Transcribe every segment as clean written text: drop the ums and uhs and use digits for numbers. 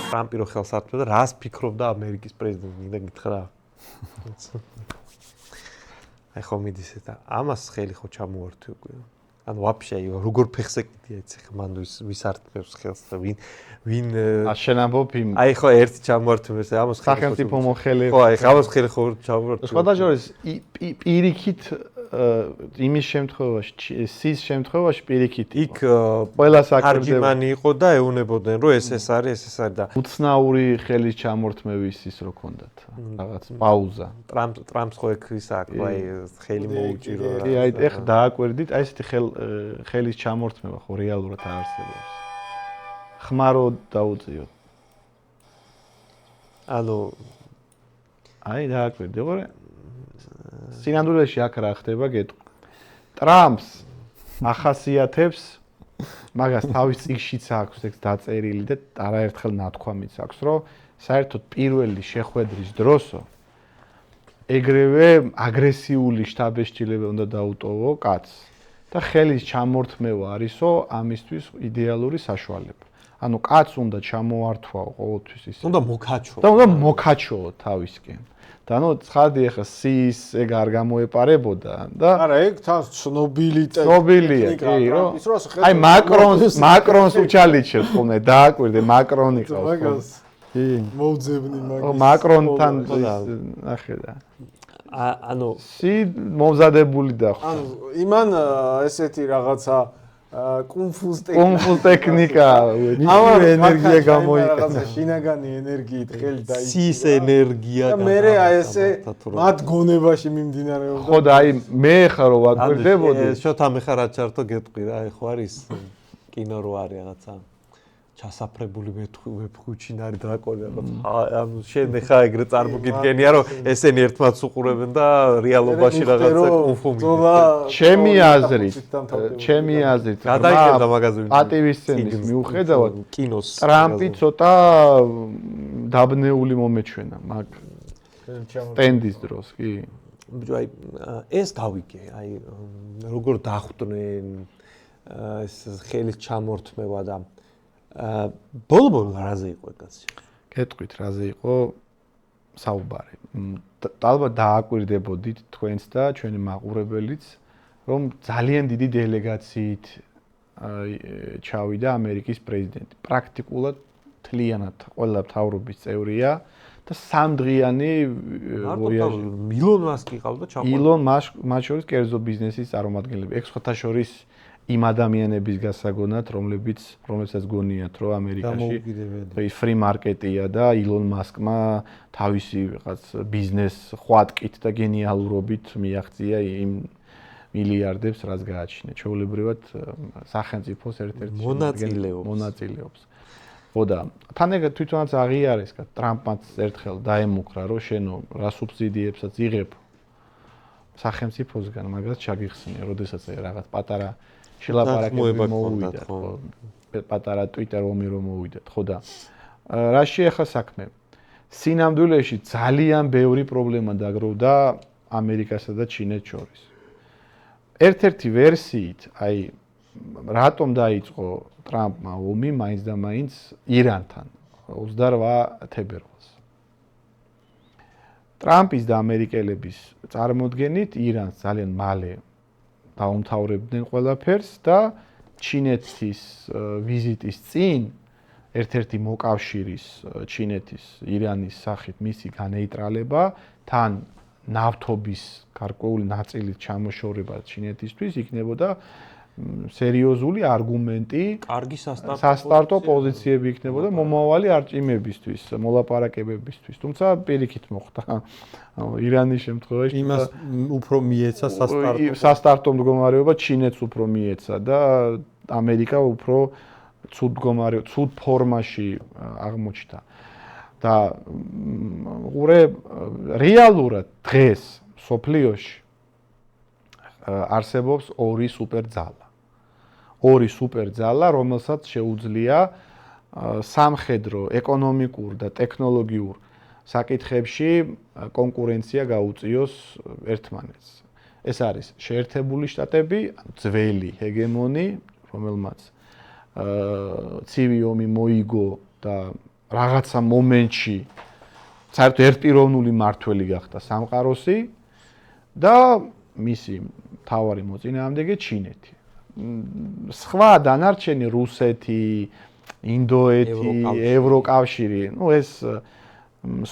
ტრამპი რო ხელს ართმევდა, რას ფიქრობდა ამერიკის პრეზიდენტი, მინდა გითხრა. აი ხომ მიდის და ამას ხელი ხო ჩამოართვი უკვე. ანუ ვაფშე როგორ ფეხს ეკიდია იცი ხა მან ვის ართმევს ხელს და ვინ შენ ამბობ იმ აი ხო ერთი ჩამოართვეს ამას სახელმწიფო მოხელე ხო აი ამას ხელი ხო ჩამოართვე სხვადასხვა პირიქით იმის შემთხვევაში სის შემთხვევაში პირიქით იქ ყველა საქმე არგიმანი იყო და ეუნებოდნენ რომ ეს არის და უცნაური ხელის ჩამორთმევის ის რო ქონდათ რაღაც პაუზა ტრამპს ხო ეგ ის აქვს აი ხელი მოუჭირო კი აი ეხ დააკვირდით აი ესეთი ხელის ჩამორთმევა ხო რეალურად არ არსებობს ხმარო დაუწიოთ ანუ აი დააკვირდი ხო სინამდვილეში აქ რა ხდება გეტყვი ტრამპს ახასიათებს მაგას თავის წიგნშიც აქვს ეგ დაწერილი და არაერთხელ ნათქვამიც აქვს რომ საერთოდ პირველი შეხვედრის დროსო ეგრევე აგრესიული შტაბ-ეშჩილება უნდა დაუტოვო კაცს და ხელის ჩამორთმევა არისო ამისთვის იდეალური საშუალება. ანუ კაცს უნდა ჩამოართვაო ყოველთვის ისე. უნდა მოკაჩო. და უნდა მოკაჩოო თავისკენ. და ანუ ცხადი ახლა სის ეგ არ გამოეპარებოდა და არა ეგ თან ცნობილი ცნობილია კი რომ აი მაკრონს უჩალიჩებს ხოლმე დააკვირდე მაკრონი ყავს მაგას კი მოუძებნი მაგას მაკრონთან ნახე და ანუ სი მომზადებული და ანუ იმან ესეთი რაღაცა კუნფუს ტექნიკა ენერგია გამოიყენა შინაგანი ენერგიით ხელი დაიწვა სის ენერგია და მე აი ესე მათ გონებაში მიმდინარეობდა ხო და აი მე ხარ რომ ვაკვირდებოდი შოთა მე ხარ აჩართო გეტყვი რა აი ხო არის კინო რო არის რაღაცა ჩასაფრებული ვეფხუჩინარი დრაკონი ანუ შენ ხა ეგრე წარმოგიდგენია რომ ესენი ერთმანეთს უყურებენ და რეალობაში რაღაცა კონფუმი ჩემი აზრით გადაიხდა მაგაზე პატივისცემის მიუხედავად კინოს ტრამპი ცოტა დაბნეული მომეჩვენა მაგ სტენდის დროს კი ბიჭო აი ეს გავიგე აი როგორ დახვდნენ ეს ხელის ჩამორთმევა და ბოლო რაზე იყო კაცი? გეტყვით რაზე იყო საუბარი. ალბათ დააკვირდებოდით თქვენც და ჩვენი მაყურებელიც, რომ ძალიან დიდი დელეგაციით ჩავიდა ამერიკის პრეზიდენტი. პრაქტიკულად მთლიანად ყველა მთავრობის წევრია და სამდღიანი ვოიაჟი. ილონ მასკი ყავდა ჩაყვანილი. ილონ მათ შორის კერძო ბიზნესის წარმომადგენლები. ეგ სხვათა შორის იმ ადამიანების გასაგონად, რომლებსაც გონიათ, რომ ამერიკაში ფრი მარკეტია და ილონ მასკმა თავისი რაღაც ბიზნეს ხვატკით და გენიალურობით მიაღწია იმ მილიარდებს, რაც გააჩინა. ჩვეულებრივად სახელმწიფოს ერთ-ერთი მონაწილეობს. ხო და თან ეგ თვითონაც აღიარეს, ტრამპმაც ერთხელ დაემუქრა, რომ შენო რა სუბსიდიებსაც იღებ სახელმწიფოსგან, მაგას ჩაგიხსნია, როდესაც რაღაც პატარა შილაპარაკები მოვიდათ, ხო, პატარა Twitter ომი რომ მოვიდათ, ხო და რაში ახლა საქმე? სინამდვილეში ძალიან ბევრი პრობლემა დაგროვდა ამერიკასა და ჩინეთს შორის. ერთ-ერთი ვერსიით, აი რატომ დაიწყო ტრამპმა ომი მაინც და მაინც ირანთან 28 თებერვალს. ტრამპის და ამერიკელების წარმოდგენით ირანს ძალიან მალე დაუმთავრებდნენ ყველაფერს და ჩინეთის ვიზიტის წინ ერთ-ერთი მოკავშირის ჩინეთის ირანის სახით მისი განეიტრალება თან ნავთობის გარკვეული ნაწილის ჩამოშორება ჩინეთისთვის იქნებოდა სერიოზული არგუმენტი კარგი სასტარტო პოზიციები იქნებოდა მომავალი არჭიმებისთვის, მოლაპარაკებებისთვის. თუმცა პირიქით მოხდა. ირანის შემთხვევაში იმას უფრო მიეცა სასტარტო მდგომარეობა ჩინეთს უფრო მიეცა და ამერიკა უფრო ცუდ ფორმაში აღმოჩნდა. და ყურე რეალურად დღეს სოფლიოში არსებობს ორი სუპერძალა. ორი სუპერძალა, რომელსაც შეუძლია სამხედრო, ეკონომიკურ და ტექნოლოგიურ საკითხებში კონკურენცია გაუწიოს ერთმანეთს. ეს არის შეერთებული შტატები, ძველი ჰეგემონი, რომელმაც ცივი ომი მოიგო და რაღაცა მომენტში საერთოდ ერთპიროვნული მართველი გახდა სამყაროსი და მისი მთავარი მოწინააღმდეგე ჩინეთი. სხვა დანარჩენი რუსეთი, ინდოეთი, ევროკავშირი, ეს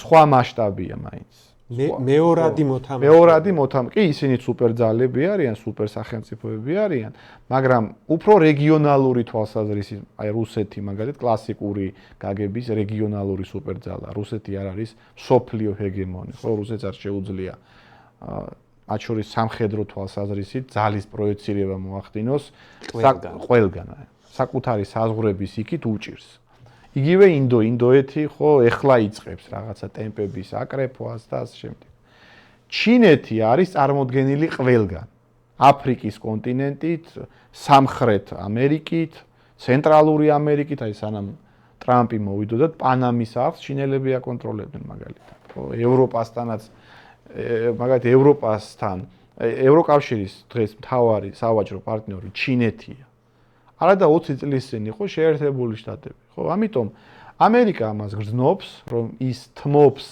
სხვა მასშტაბია მაინც. მეორადი მოთამაშე. მეორადი მოთამაშე. კი, ისინი სუპერძალები არიან, სუპერსახელმწიფოები არიან, მაგრამ უფრო რეგიონალური თვალსაზრისით, აი რუსეთი მაგალითად კლასიკური გაგების რეგიონალური სუპერძალა. რუსეთი არ არის სოფლიო ჰეგემონი, ხო, რუსეთს არ შეუძლია მათ შორის სამხედრო თვალსაზრისით ძალის პროექცირება მოახდინოს ყველგან. საკუთარი საზღვრების იქით უჭირს. იგივე ინდოეთი ხო ეხლა იწყებს რაღაცა ტემპების აკრეფვას და ასე შემდეგ. ჩინეთი არის წარმოდგენილი ყველგან. აფრიკის კონტინენტით, სამხრეთ ამერიკით, ცენტრალური ამერიკით, აი სანამ ტრამპი მოვიდოდა, პანამის არხს ჩინელები აკონტროლებდნენ მაგალითად. ხო, ევროპასთანაც მაგალითად ევროპასთან, ევროკავშირის დღეს მთავარი სავაჭრო პარტნიორი ჩინეთია. არადა 20 წლის წინ იყო შეერთებული შტატები. ხო, ამიტომ ამერიკა ამას გრძნობს, რომ ის თმობს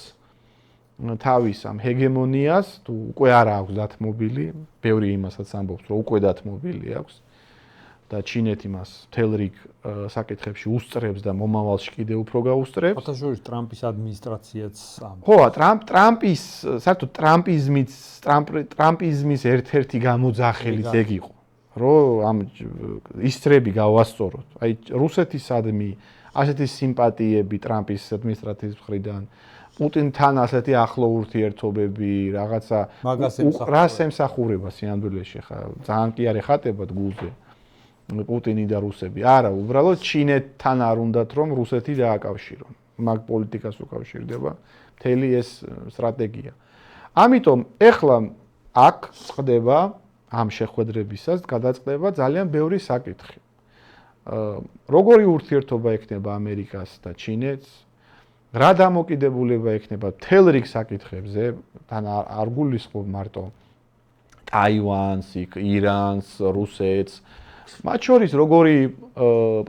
თავის ამ ჰეგემონიას, თუ უკვე არ აქვს დათმობილი, ბევრი იმასაც ამბობს, რომ უკვე დათმობილი აქვს და ჩინეთი მას მთელ რიგ საკითხებში უსწრებს და მომავალში კიდევ უფრო გაუსწრებს. ფათაშორის ტრამპის ადმინისტრაციაც ამბობს. ხო, ტრამპის, საერთოდ ტრამპიზმის ერთ-ერთი გამოძახილიც ეგ იყო. რომ ამ ისწრები გავასწოროთ. აი რუსეთისადმი ასეთი სიმპათიები ტრამპის ადმინისტრაციის მხრიდან, პუტინთან ასეთი ახლო ურთიერთობები, რაღაცა რას ემსახურება სინამდვილეში ხა ძალიან კი არ ეხატებათ გულზე პუტინი და რუსები. არა, უბრალოდ ჩინეთთან არ უნდათ რომ რუსეთი დააკავშირონ. მაგ პოლიტიკას უკავშირდება მთელი ეს სტრატეგია. ამიტომ ეხლა აქ ხდება ამ შეხვედრებისას გადაწყდება ძალიან ბევრი საკითხი. როგორი ურთიერთობა ექნება ამერიკას და ჩინეთს? რა დამოკიდებულება ექნება მთელ რიგ საკითხებზე? თან არ გულისხმობ მარტო ტაივანს, ირანს, რუსეთს. მათ შორის როგორი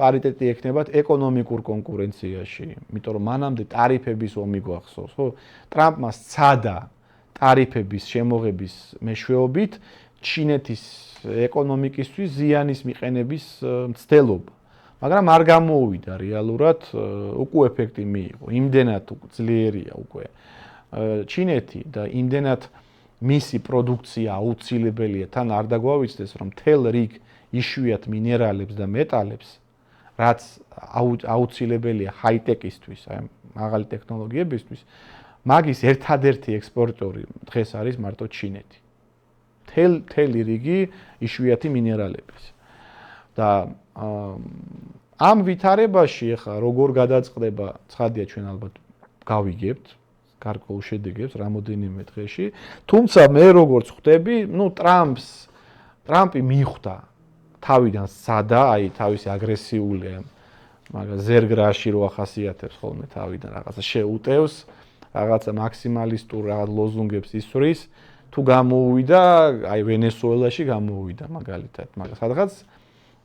პარიტეტი ექნებათ ეკონომიკურ კონკურენციაში, იმიტომ რომ მანამდე ტარიფების ომი გვახსოვს, ხო? ტრამპმა სცადა ტარიფების შემოღების მეშვეობით ჩინეთის ეკონომიკისთვის ზიანის მიყენების მცდელობა. მაგრამ არ გამოუვიდა რეალურად, უკვე ეფექტი მიიღო. იმდენად ძლიერია უკვე ჩინეთი და იმდენად მისი პროდუქცია აუცილებელია, თან არ დაგვავიცდეს, რომ მთელ რიგ იშვიათ მინერალებს და მეტალებს, რაც აუცილებელია ჰაი-ტეკისთვის, აი მაღალი ტექნოლოგიებისთვის, მაგის ერთადერთი ექსპორტორი დღეს არის მარტო ჩინეთი. მთელი რიგი იშვიათი მინერალების. და ამ ვითარებაში ახლა როგორ გადაწყდება, ცხადია ჩვენ ალბათ გავიგებთ გარკვეულ შედეგებს რამოდენიმე დღეში, თუმცა მე როგორც ხვდები, ტრამპი მიხვდა თავიდან სადა, აი თავისი აგრესიული მაგა ზერგრაში რო ახასიათებს ხოლმე თავიდან რაღაცა შეუტევს, რაღაცა მაქსიმალისტურ რაღაც ლოზუნგებს ისვრის, თუ გამოუვიდა, აი ვენესუელაში გამოუვიდა მაგალითად, მაგრამ სადღაც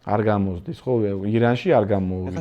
არ გამოსდის, ხო, ირანში არ გამოუვიდა.